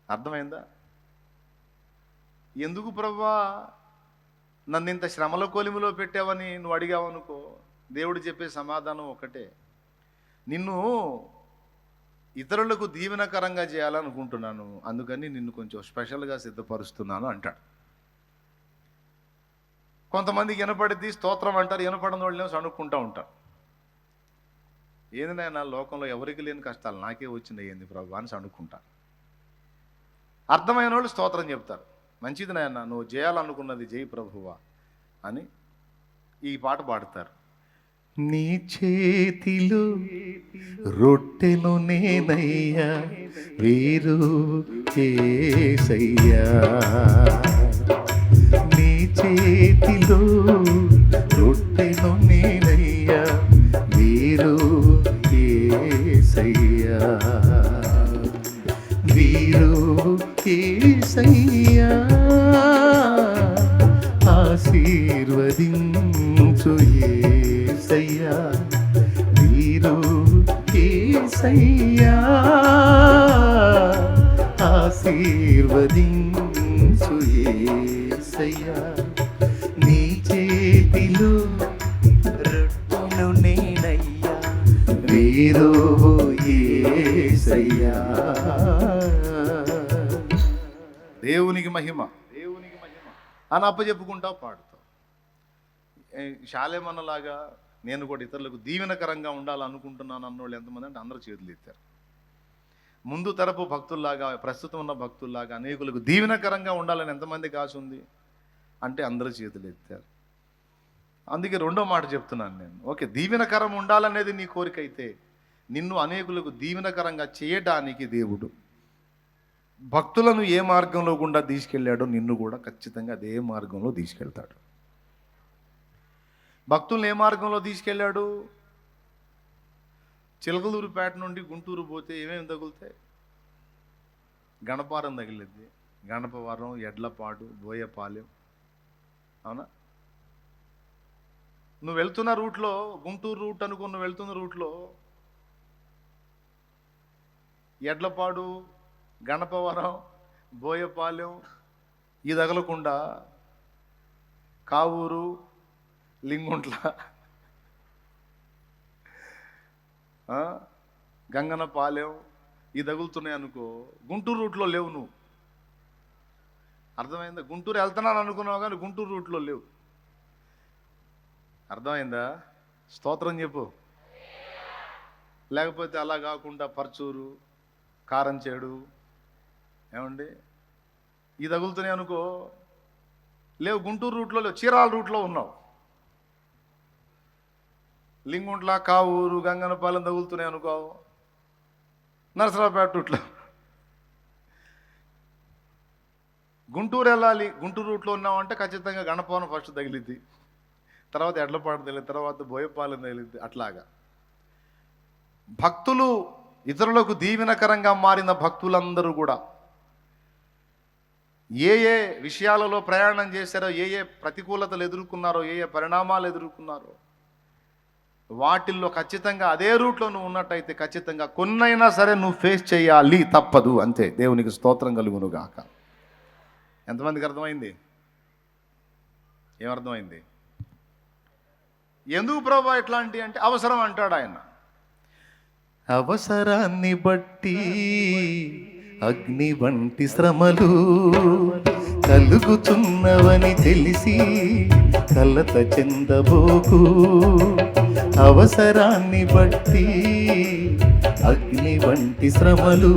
అర్థమైందా? ఎందుకు ప్రభువా నన్ను ఇంత శ్రమల కొలిమిలో పెట్టావని నువ్వు అడిగావనుకో, దేవుడు చెప్పే సమాధానం ఒకటే, నిన్ను ఇతరులకు దీవెనకరంగా చేయాలనుకుంటున్నాను, అందుకని నిన్ను కొంచెం స్పెషల్గా సిద్ధపరుస్తున్నాను అంటాడు. కొంతమందికి వినపడిద్ది, స్తోత్రం అంటారు, వినపడిన వాళ్ళేమో సణుక్కుంటూ ఉంటారు. ఏంది నా లోకంలో ఎవరికి లేని కష్టాలు నాకే వచ్చినాయి ఏంది ప్రభు అని సణుక్కుంటారు. అర్థమైన వాళ్ళు స్తోత్రం చెప్తారు, మంచిది నాయన నువ్వు చేయాలనుకున్నది జై ప్రభువా అని ఈ పాట పాడతారు. నీ చేతిలో రొట్టెను నేనయ్యా, వీరు యేసయ్యా, నీ చేతిలో రొట్టెను నేనయ్యా, వీరు యేసయ్యా, వీరు యేసయ్యా, ఆశీర్వదించు యేసయ్యా, వీరు యేసయ్యా, ఆశీర్వదించు యేసయ్యా, నీ చేతిలో రొట్టెను నేనయ్యా, వీరు యేసయ్యా. దేవునికి మహిమ, దేవునికి మహిమ అని అప్పచెప్పుకుంటావు, పాడుతావు. శాలేమన్నలాగా నేను కూడా ఇతరులకు దీవెనకరంగా ఉండాలనుకుంటున్నాను అన్నోళ్ళు ఎంతమంది అంటే అందరూ చేతులు ఎత్తారు. ముందు తరపు భక్తుల్లాగా, ప్రస్తుతం ఉన్న భక్తుల్లాగా అనేకులకు దీవెనకరంగా ఉండాలని ఎంతమందికి ఆశ ఉంది అంటే అందరూ చేతులు ఎత్తారు. అందుకే రెండో మాట చెప్తున్నాను నేను, ఓకే, దీవెనకరం ఉండాలనేది నీ కోరిక అయితే నిన్ను అనేకులకు దీవెనకరంగా చేయడానికి దేవుడు భక్తులను ఏ మార్గంలో గుండా తీసుకెళ్ళాడో నిన్ను కూడా ఖచ్చితంగా అదే మార్గంలో తీసుకెళ్తాడు. భక్తులను ఏ మార్గంలో తీసుకెళ్ళాడు? చిలకలూరుపేట నుండి గుంటూరు పోతే ఏమేమి తగులుతాయి? గణపారం తగిలిద్ది, గణపవరం, ఎడ్లపాడు, బోయపాలెం, అవునా? నువ్వు వెళ్తున్న రూట్లో, గుంటూరు రూట్ అనుకుని నువ్వు వెళ్తున్న రూట్లో ఎడ్లపాడు, గణపవరం, బోయపాలెం ఈ తగలకుండా కావూరు, లింగుంట్ల, గంగనపాలెం ఈ తగులుతున్నాయి అనుకో, గుంటూరు రూట్లో లేవు నువ్వు. అర్థమైందా? గుంటూరు వెళ్తున్నాను అనుకున్నావు కానీ గుంటూరు రూట్లో లేవు. అర్థమైందా? స్తోత్రం చెప్పు. లేకపోతే అలా కాకుండా పర్చూరు, కారంచేడు, ఏమండి ఈ తగులుతున్నాయి అనుకో, లేవు, గుంటూరు రూట్లో లేవు, చీరాల రూట్లో ఉన్నావు. లింగుంట్ల, కావూరు, గంగనపాలెం తగులుతున్నాయి అనుకో, నరసరావుపేట రూట్లో. గుంటూరు వెళ్ళాలి, గుంటూరు రూట్లో ఉన్నామంటే ఖచ్చితంగా గణపవరం ఫస్ట్ తగిలిద్ది, తర్వాత ఎడ్లపాడు తగిలిద్ది, తర్వాత బోయపాలెం తగిలిద్ది. అట్లాగా భక్తులు, ఇతరులకు దీవెనకరంగా మారిన భక్తులందరూ కూడా ఏ ఏ విషయాలలో ప్రయాణం చేశారో, ఏ ఏ ప్రతికూలతలు ఎదుర్కొన్నారో, ఏ ఏ పరిణామాలు ఎదుర్కొన్నారో వాటిల్లో ఖచ్చితంగా అదే రూట్లో నువ్వు ఉన్నట్టయితే ఖచ్చితంగా కొన్నైనా సరే నువ్వు ఫేస్ చేయాలి, తప్పదు, అంతే. దేవునికి స్తోత్రం కలుగును గాక. ఎంతమందికి అర్థమైంది? ఏమర్థమైంది? ఎందుకు ప్రభా ఇట్లాంటి అంటే అవసరం అంటాడు ఆయన. అవసరాన్ని బట్టి అగ్ని వంటి శ్రమలు కలుగుతున్నవని తెలిసి కలత చెందబోకు. అవసరాన్ని బట్టి అగ్ని వంటి శ్రమలు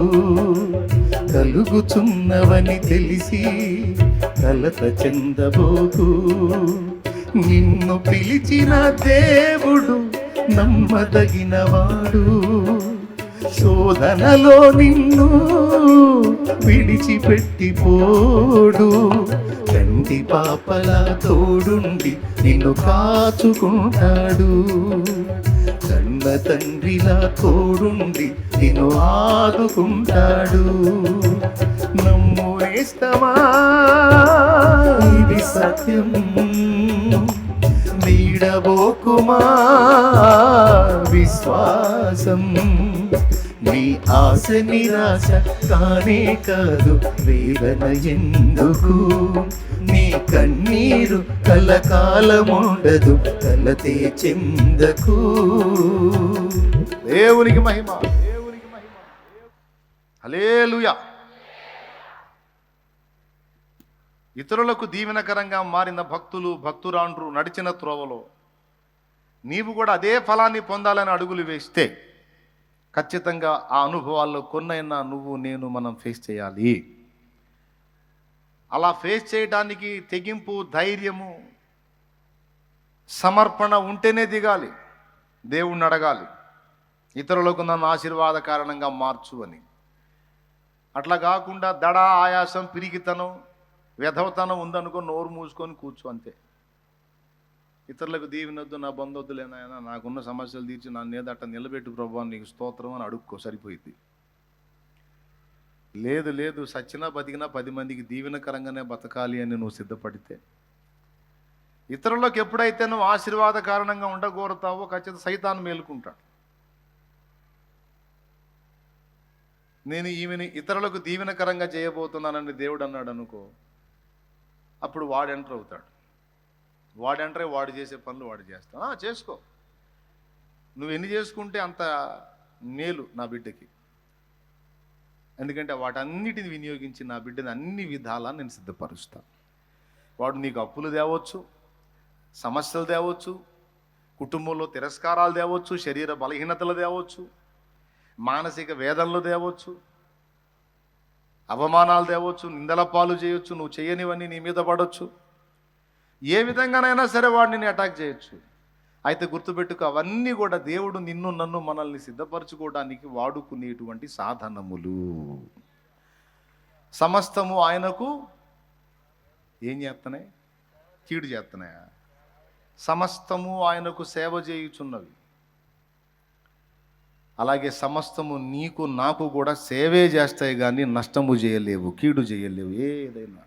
కలుగుతున్నవని తెలిసి కలత చెందబోకు. నిన్ను పిలిచిన దేవుడు నమ్మదగినవాడు, శోధనలో నిన్ను విడిచిపెట్టిపోడు. కంటి పాపలా తోడుండి నిన్ను కాచుకుంటాడు, కన్న తండ్రిలా తోడుండి నిన్ను ఆదుకుంటాడు. నమ్ము నేస్తమా, ఇది సత్యం, నీడబోకుమా విశ్వాసం. నీ ఆశ నిరాశ కానే కాదు, వేదన ఎందుకు? నీ కన్నీరు కలకాలముండదు, కలతే చెందకు. దేవునికి మహిమ, దేవునికి మహిమ. హల్లెలూయా. ఇతరులకు దీవెనకరంగా మారిన భక్తులు, భక్తురాండ్రు నడిచిన త్రోవలో నీవు కూడా అదే ఫలాన్ని పొందాలని అడుగులు వేస్తే ఖచ్చితంగా ఆ అనుభవాల్లో కొన్నైనా నువ్వు నేను మనం ఫేస్ చేయాలి. అలా ఫేస్ చేయడానికి తెగింపు, ధైర్యము, సమర్పణ ఉంటేనే దిగాలి. దేవుణ్ణి అడగాలి, ఇతరులకు నన్ను ఆశీర్వాద కారణంగా మార్చు అని. అట్లా కాకుండా దడ, ఆయాసం, పిరికితనం, వ్యధవతనం ఉందనుకో నోరు మూసుకొని కూర్చో అంతే. ఇతరులకు దీవెనొద్దు, నా బంధొద్దులేనాయన, నాకున్న సమస్యలు తీర్చి నన్ను ఏదో అట్ట నిలబెట్టు ప్రభువా నీకు స్తోత్రం అని అడుక్కో, సరిపోయింది. లేదు లేదు, సచ్చినా బతికినా 10 మందికి దీవెనకరంగానే బతకాలి అని నువ్వు సిద్ధపడితే, ఇతరులకు ఎప్పుడైతే నువ్వు ఆశీర్వాద కారణంగా ఉండగోరుతావో ఖచ్చితంగా సైతాను మేలుకుంటాడు. నేను ఈమెని ఇతరులకు దీవెనకరంగా చేయబోతున్నానని దేవుడు అన్నాడు అనుకో, అప్పుడు వాడు ఎంటర్ అవుతాడు. వాడు ఎంటర్ అయ్యి వాడు చేసే పనులు వాడు చేస్తాడు. చేసుకో, నువ్వు ఎన్ని చేసుకుంటే అంత మేలు నా బిడ్డకి. ఎందుకంటే వాటన్నిటిని వినియోగించి నా బిడ్డని అన్ని విధాలా నేను సిద్ధపరుస్తాను. వాడు నీకు అప్పులు తేవచ్చు, సమస్యలు తేవచ్చు, కుటుంబంలో తిరస్కారాలు తేవచ్చు, శరీర బలహీనతలు తేవచ్చు, మానసిక వేదనలు తేవచ్చు, అవమానాలు తేవచ్చు, నిందల పాలు చేయొచ్చు, నువ్వు చేయనివన్నీ నీ మీద పడవచ్చు. ఏ విధంగానైనా సరే వాడు నిన్ను అటాక్ చేయొచ్చు. అయితే గుర్తుపెట్టుకో, అవన్నీ కూడా దేవుడు నిన్ను నన్ను మనల్ని సిద్ధపరచుకోవడానికి వాడుకునేటువంటి సాధనములు. సమస్తము ఆయనకు ఏం చేస్తున్నాయి? కీడు చేస్తున్నాయా? సమస్తము ఆయనకు సేవ చేయుచున్నవి. అలాగే సమస్తము నీకు నాకు కూడా సేవే చేస్తాయి, కానీ నష్టము చేయలేవు, కీడు చేయలేవు. ఏదైనా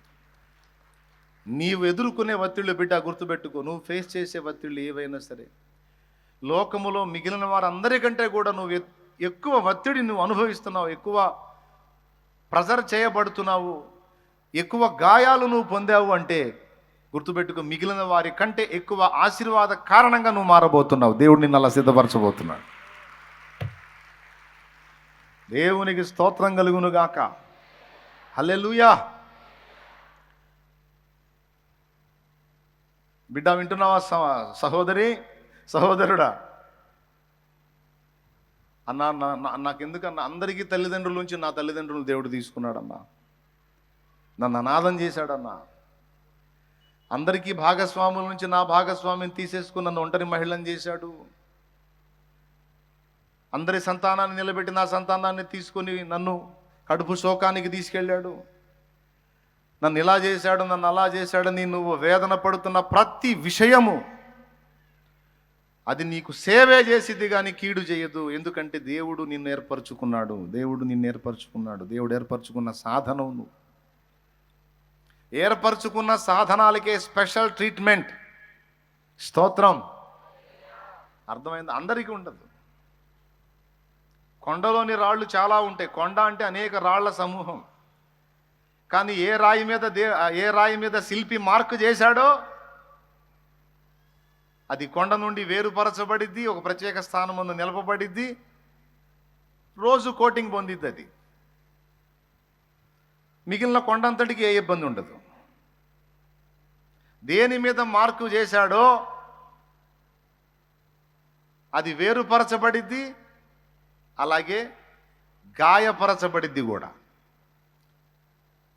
నీవు ఎదుర్కొనే ఒత్తిళ్ళు బిడ్డ గుర్తుపెట్టుకో, నువ్వు ఫేస్ చేసే ఒత్తిళ్ళు ఏవైనా సరే, లోకములో మిగిలిన వారందరికంటే కూడా నువ్వు ఎక్కువ ఒత్తిడి నువ్వు అనుభవిస్తున్నావు, ఎక్కువ ప్రెజర్ చేయబడుతున్నావు, ఎక్కువ గాయాలు నువ్వు పొందావు అంటే గుర్తుపెట్టుకో, మిగిలిన వారి కంటే ఎక్కువ ఆశీర్వాద కారణంగా నువ్వు మారబోతున్నావు. దేవుడు నిన్ను అలా సిద్ధపరచబోతున్నాడు. దేవునికి స్తోత్రం కలుగును గాక. హల్లెలూయా. బిడ్డ వింటున్నావా? సహోదరి, సహోదరుడా, అన్నా నాకెందుకన్నా అందరికీ తల్లిదండ్రుల నుంచి నా తల్లిదండ్రులు దేవుడు తీసుకున్నాడన్నా, నన్ను అనాథం చేశాడన్నా. అందరికీ భాగస్వాముల నుంచి నా భాగస్వామిని తీసేసుకుని నన్ను ఒంటరి మహిళను చేశాడు. అందరి సంతానాన్ని నిలబెట్టి నా సంతానాన్ని తీసుకొని నన్ను కడుపు శోకానికి తీసుకెళ్ళాడు. నన్ను ఇలా చేశాడు, నన్ను అలా చేశాడని నువ్వు వేదన పడుతున్న ప్రతి విషయము అది నీకు సేవే చేసిద్ది, కానీ కీడు చేయదు. ఎందుకంటే దేవుడు నిన్ను ఏర్పరచుకున్నాడు. దేవుడు ఏర్పరచుకున్న సాధనం నువ్వు. ఏర్పరచుకున్న సాధనాలకే స్పెషల్ ట్రీట్మెంట్. స్తోత్రం. అర్థమైంది? అందరికీ ఉండదు. కొండలోని రాళ్ళు చాలా ఉంటాయి. కొండ అంటే అనేక రాళ్ల సమూహం. కానీ ఏ రాయి మీద శిల్పి మార్కు చేశాడో అది కొండ నుండి వేరుపరచబడిద్ది, ఒక ప్రత్యేక స్థానం ముందు నిలపబడిద్ది, రోజు కోటింగ్ పొందిద్ది. అది మిగిలిన కొండంతటికి ఏ ఇబ్బంది ఉండదు. దేని మీద మార్కు చేశాడో అది వేరుపరచబడిద్ది, అలాగే గాయపరచబడిద్ది కూడా.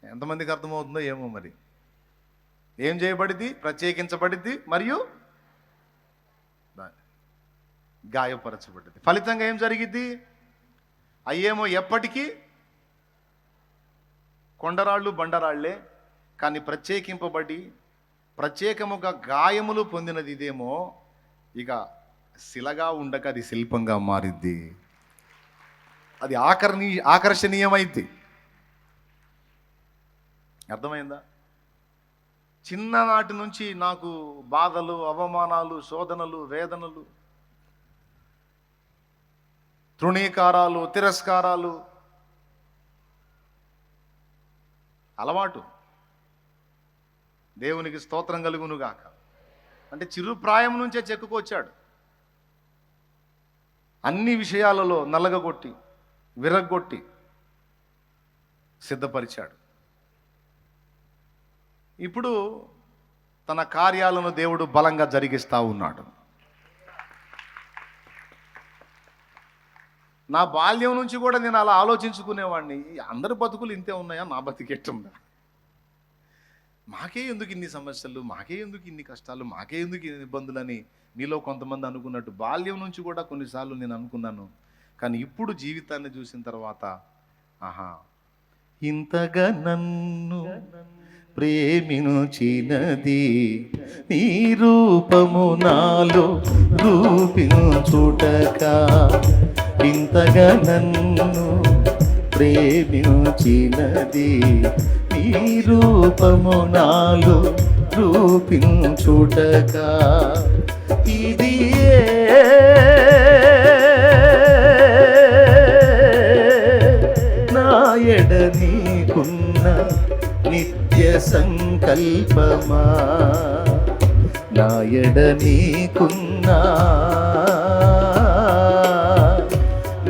ఎంతమందికి అర్థమవుతుందో ఏమో మరి. ఏం చేయబడిద్ది? ప్రత్యేకించబడిద్ది మరియు గాయపరచబడిద్ది. ఫలితంగా ఏం జరిగిద్ది? అయ్యేమో ఎప్పటికీ కొండరాళ్ళు బండరాళ్లే, కానీ ప్రత్యేకింపబడి ప్రత్యేకముగా గాయములు పొందినది ఇదేమో ఇక శిలగా ఉండక అది శిల్పంగా మారిద్ది. అది ఆకర్షణీయమైద్ది. అర్థమైందా? చిన్ననాటి నుంచి నాకు బాధలు, అవమానాలు, శోధనలు, వేదనలు, తృణీకారాలు, తిరస్కారాలు అలవాటు. దేవునికి స్తోత్రం కలుగునుగాక. అంటే చిరుప్రాయం నుంచే చెక్కుకొచ్చాడు. అన్ని విషయాలలో నలగగొట్టి, విరగ్గొట్టి సిద్ధపరిచాడు. ఇప్పుడు తన కార్యాలను దేవుడు బలంగా జరిగిస్తూ ఉన్నాడు. నా బాల్యం నుంచి కూడా నేను అలా ఆలోచించుకునేవాడిని, అందరి బతుకులు ఇంతే ఉన్నాయా, నా బతికెట్టుందా, మాకే ఎందుకు ఇన్ని సమస్యలు, మాకే ఎందుకు ఇన్ని కష్టాలు, మాకే ఎందుకు ఇన్ని ఇబ్బందులని మీలో కొంతమంది అనుకున్నట్టు బాల్యం నుంచి కూడా కొన్నిసార్లు నేను అనుకున్నాను. కానీ ఇప్పుడు జీవితాన్ని చూసిన తర్వాత ఆహా, ఇంతగా నన్ను ప్రేమించినది నీ రూపము నాలో రూపించుటక, ఇంతగా నన్ను ప్రేమించినది నీ రూపము నాలో రూపించుటక, ఇది నా ఎడ నీకున్న నిత్య సంకల్పమా, నా ఎడ నీకున్న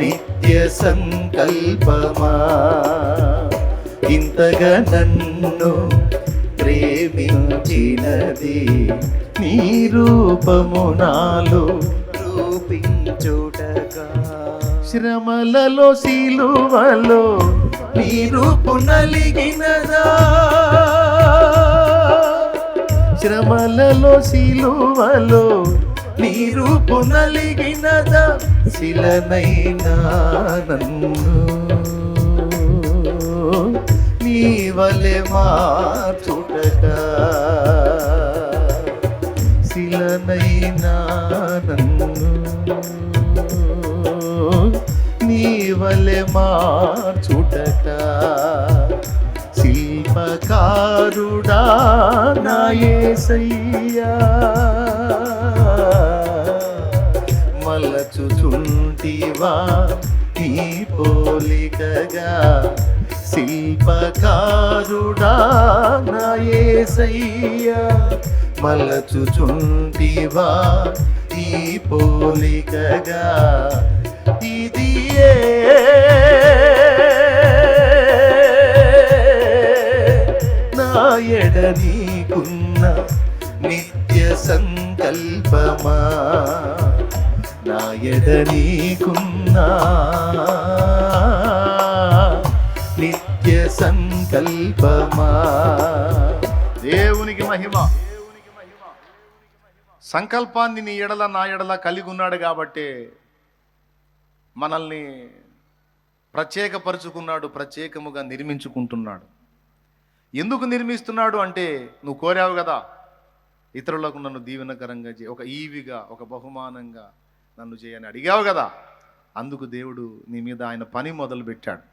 నిత్య సంకల్పమా, ఇంతగా నన్ను ప్రేమించినది నీ రూపము నాలో రూపించుటగా, శ్రమలలో సిలువలో నీ రూపు నలిగినదా, శ్రమలలో సిలువలో నీ రూపు నలిగినదా, శిలనైనా నన్ను నీ వలె మార్చుటగా, శిలనైనా నన్ను నీ వలె మార్చుటగా, శిల్పకారుడా నా యేసయ్యా, మలచుచుంటివా నీ పోలికగా, శిల్పకారుడా నా యేసయ్యా, మలచుచుంటివా నీ పోలికగా, ఇది నా ఎడ నీకున్న నిత్య సంకల్పమా, నా ఎడ నీకున్న నిత్య సంకల్పమా. దేవునికి మహిమ. సంకల్పాన్ని నీ ఎడల నా ఎడల కలిగి ఉన్నాడు కాబట్టి మనల్ని ప్రత్యేకపరుచుకున్నాడు, ప్రత్యేకముగా నిర్మించుకుంటున్నాడు. ఎందుకు నిర్మిస్తున్నాడు అంటే నువ్వు కోరావు కదా, ఇతరులకు నన్ను దీవెనకరంగా ఒక ఈవిగా, ఒక బహుమానంగా నన్ను చేయని అడిగావు కదా, అందుకు దేవుడు నీ మీద ఆయన పని మొదలు పెట్టాడు.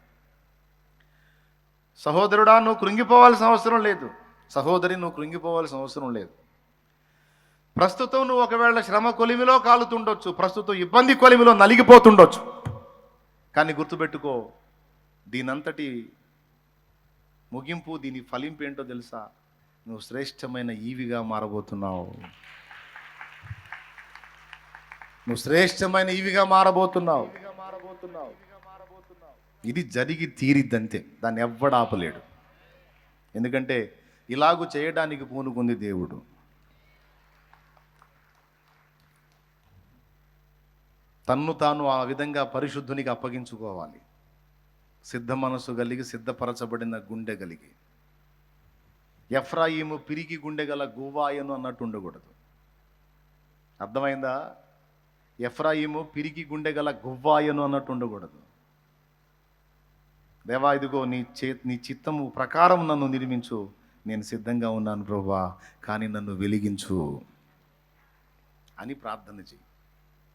సహోదరుడా, నువ్వు కృంగిపోవాల్సిన అవసరం లేదు. సహోదరి, నువ్వు కృంగిపోవాల్సిన అవసరం లేదు. ప్రస్తుతం నువ్వు ఒకవేళ శ్రమ కొలిమిలో కాలుతుండొచ్చు, ప్రస్తుతం ఇబ్బంది కొలిమిలో నలిగిపోతుండొచ్చు, కానీ గుర్తుపెట్టుకో, దీనంతటి ముగింపు, దీని ఫలింపు ఏంటో తెలుసా? నువ్వు శ్రేష్టమైన ఈవిగా మారబోతున్నావు. నువ్వు శ్రేష్టమైన ఈవిగా మారబోతున్నావు. ఇది జరిగి తీరిద్దంతే, దాన్ని ఎవ్వడు ఆపలేడు. ఎందుకంటే ఇలాగూ చేయడానికి పూనుకుంది దేవుడు. తన్ను తాను ఆ విధంగా పరిశుద్ధునికి అప్పగించుకోవాలి. సిద్ధ మనసు కలిగి, సిద్ధపరచబడిన గుండె కలిగి. ఎఫ్రాయిము పిరికి గుండె గల గువ్వాయను అన్నట్టు ఉండకూడదు. అర్థమైందా? ఎఫ్రాయిము పిరికి గుండె గల గువ్వాయను అన్నట్టు ఉండకూడదు. దేవా, ఇదిగో నీ చిత్తము ప్రకారం నన్ను నిర్మించు, నేను సిద్ధంగా ఉన్నాను ప్రభువా, కానీ నన్ను వెలిగించు అని ప్రార్థన చెయ్యి.